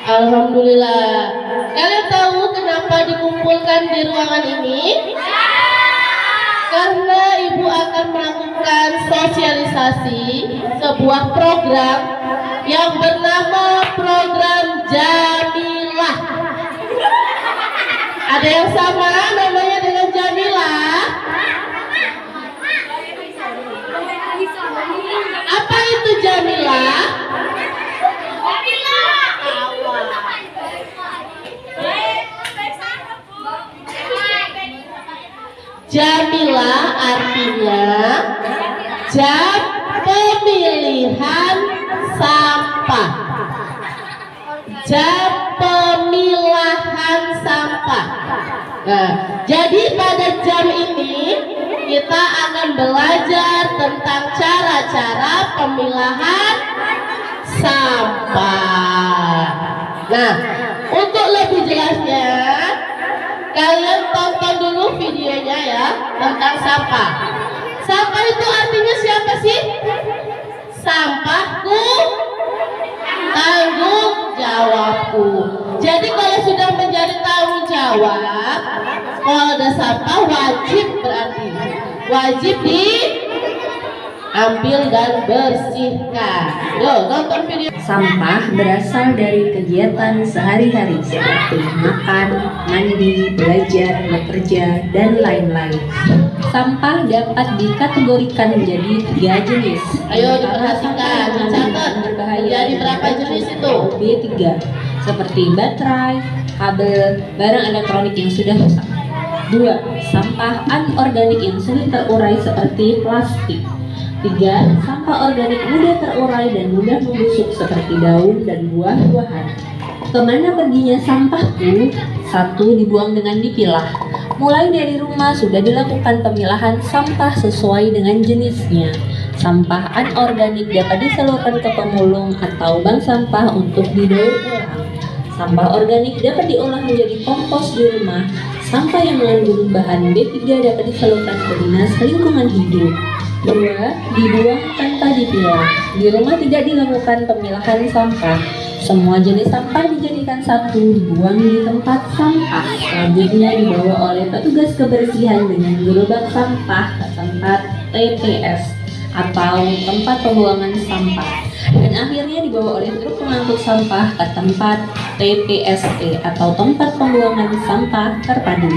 Alhamdulillah. Kalian tahu kenapa dikumpulkan di ruangan ini? Karena Ibu akan melakukan sosialisasi sebuah program yang bernama program Jamilah. Ada yang sama namanya dengan Jamilah? Apa itu Jamilah? Jamilah artinya jam pemilihan sampah. Jam pemilahan sampah. Nah, jadi pada jam ini kita akan belajar tentang cara-cara pemilahan sampah. Nah, untuk lebih jelasnya kalian tonton dulu videonya ya tentang sampah. Sampah itu artinya siapa sih? Sampahku, tanggung jawabku. Jadi kalau sudah menjadi tanggung jawab, kalau ada sampah wajib, berarti wajib diambil dan bersihkan. Yuk nonton video. Sampah berasal dari kegiatan sehari-hari seperti makan, mandi, belajar, bekerja, dan lain-lain. Sampah dapat dikategorikan menjadi 3 jenis. Ayo diperhatikan, dicatat. Berbahaya. Jadi berapa jenis itu? B3, seperti baterai, kabel, barang elektronik yang sudah rusak. 2. Sampah anorganik yang sulit terurai seperti plastik. 3. Sampah organik mudah terurai dan mudah membusuk seperti daun dan buah-buahan. Kemana perginya sampahku? 1. Dibuang dengan dipilah. Mulai dari rumah sudah dilakukan pemilahan sampah sesuai dengan jenisnya. Sampah anorganik dapat disalurkan ke pemulung atau bank sampah untuk didaur ulang. Sampah organik dapat diolah menjadi kompos di rumah. Sampah yang mengandung bahan B3 dapat disalurkan ke Dinas Lingkungan Hidup. 2. Dibuang tanpa dipilah. Di rumah tidak dilakukan pemilahan sampah. Semua jenis sampah dijadikan satu, dibuang di tempat sampah. Selanjutnya dibawa oleh petugas kebersihan dengan gerobak sampah ke tempat TPS atau tempat pembuangan sampah. Dan akhirnya dibawa oleh truk pengangkut sampah ke tempat TPST atau tempat pembuangan sampah terpadu.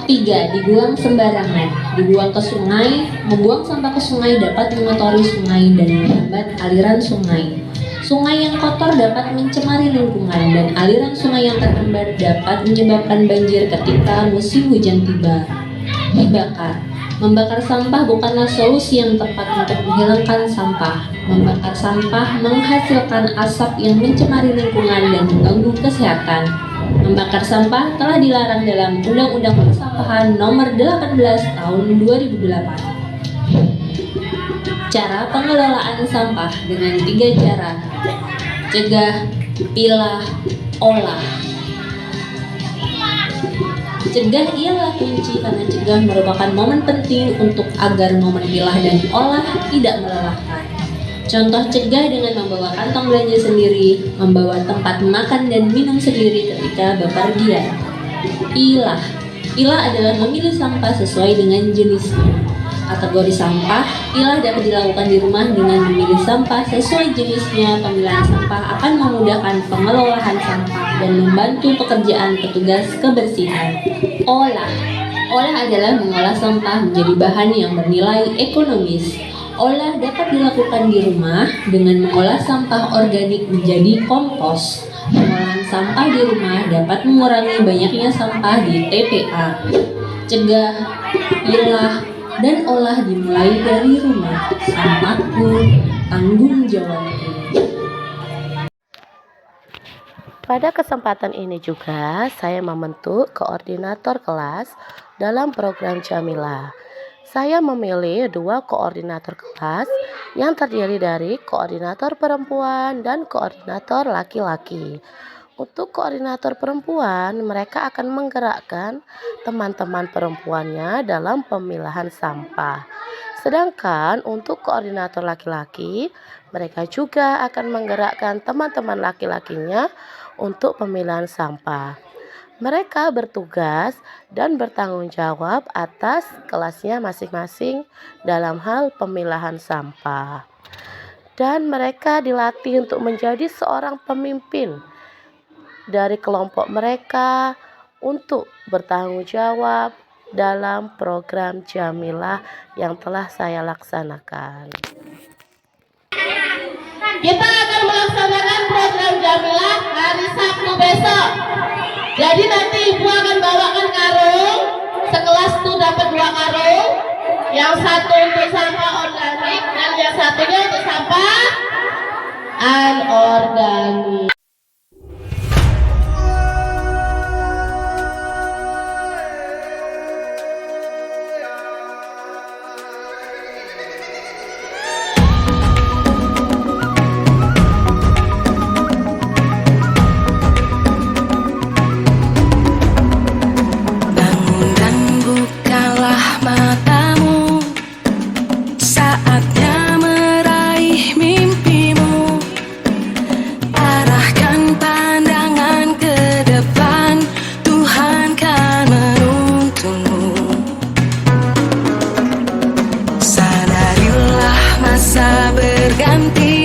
3. Dibuang sembarangan. Dibuang ke sungai. Membuang sampah ke sungai dapat mengotori sungai dan menghambat aliran sungai. Sungai yang kotor dapat mencemari lingkungan dan aliran sungai yang terhambat dapat menyebabkan banjir ketika musim hujan tiba. Dibakar. Membakar sampah bukanlah solusi yang tepat untuk menghilangkan sampah. Membakar sampah menghasilkan asap yang mencemari lingkungan dan mengganggu kesehatan. Membakar sampah telah dilarang dalam Undang-Undang Persampahan Nomor 18 Tahun 2008. Cara pengelolaan sampah dengan 3 cara: cegah, pilah, olah. Cegah ialah kunci karena cegah merupakan momen penting untuk agar momen pilah dan olah tidak melelahkan. Contoh cegah dengan membawa kantong belanja sendiri, membawa tempat makan dan minum sendiri ketika bepergian. Pilah. Pilah adalah memilih sampah sesuai dengan jenisnya. Kategori sampah, pilah dapat dilakukan di rumah dengan memilih sampah sesuai jenisnya. Pemilihan sampah akan memudahkan pengelolaan sampah dan membantu pekerjaan petugas kebersihan. Olah. Olah adalah mengolah sampah menjadi bahan yang bernilai ekonomis. Olah dapat dilakukan di rumah dengan mengolah sampah organik menjadi kompos. Pengolahan sampah di rumah dapat mengurangi banyaknya sampah di TPA. Cegah, pilah, dan olah dimulai dari rumah. Sampahku, tanggung jawabku. Pada kesempatan ini juga saya membentuk koordinator kelas dalam program Jamilah. Saya memilih 2 koordinator kelas yang terdiri dari koordinator perempuan dan koordinator laki-laki. Untuk koordinator perempuan, mereka akan menggerakkan teman-teman perempuannya dalam pemilahan sampah. Sedangkan untuk koordinator laki-laki, mereka juga akan menggerakkan teman-teman laki-lakinya untuk pemilahan sampah. Mereka bertugas dan bertanggung jawab atas kelasnya masing-masing dalam hal pemilahan sampah. Dan mereka dilatih untuk menjadi seorang pemimpin dari kelompok mereka untuk bertanggung jawab dalam program Jamilah yang telah saya laksanakan. Kita akan melaksanakan program Jamilah hari Sabtu besok. Jadi nanti ibu akan bawakan karung, sekelas tuh dapat 2 karung, yang satu untuk sampah organik dan yang satunya untuk sampah anorganik. Berganti